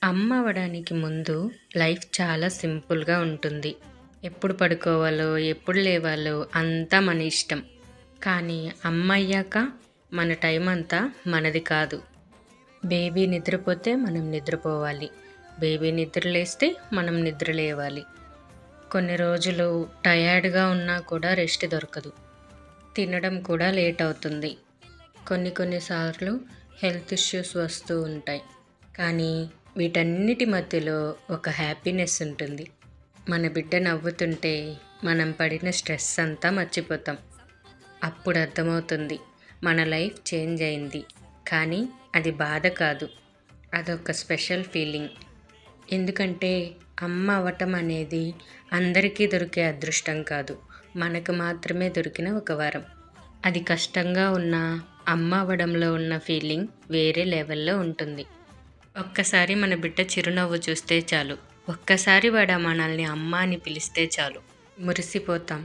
అమ్మ అవ్వడానికి ముందు లైఫ్ చాలా సింపుల్‌గా ఉంటుంది. ఎప్పుడు పడుకోవాలో, ఎప్పుడు లేవాలో అంతా మన ఇష్టం. కానీ అమ్మయ్యాక మన టైం అంతా మనది కాదు. బేబీ నిద్రపోతే మనం నిద్రపోవాలి. బేబీ నిద్రలేస్తే మనం నిద్ర లేవాలి. కొన్ని రోజులు టయర్డ్‌గా ఉన్నా కూడా రెస్ట్ దొరకదు. తినడం కూడా లేట్ అవుతుంది. కొన్ని సార్లు హెల్త్ ఇష్యూస్ వస్తూ ఉంటాయి. కానీ వీటన్నిటి మధ్యలో ఒక హ్యాపీనెస్ ఉంటుంది. మన బిడ్డ నవ్వుతుంటే మనం పడిన స్ట్రెస్ అంతా మర్చిపోతాం. అప్పుడు అర్థమవుతుంది మన లైఫ్ చేంజ్ అయింది. కానీ అది బాధ కాదు. అదొక స్పెషల్ ఫీలింగ్. ఎందుకంటే అమ్మ అవ్వటం అనేది అందరికీ దొరికే అదృష్టం కాదు. మనకు మాత్రమే దొరికిన ఒక వరం. అది కష్టంగా ఉన్న అమ్మ అవ్వడంలో ఉన్న ఫీలింగ్ వేరే లెవెల్లో ఉంటుంది. ఒక్కసారి మన బిడ్డ చిరునవ్వు చూస్తే చాలు. ఒక్కసారి వాడు మనల్ని అమ్మ అని పిలిస్తే చాలు. మురిసిపోతాం.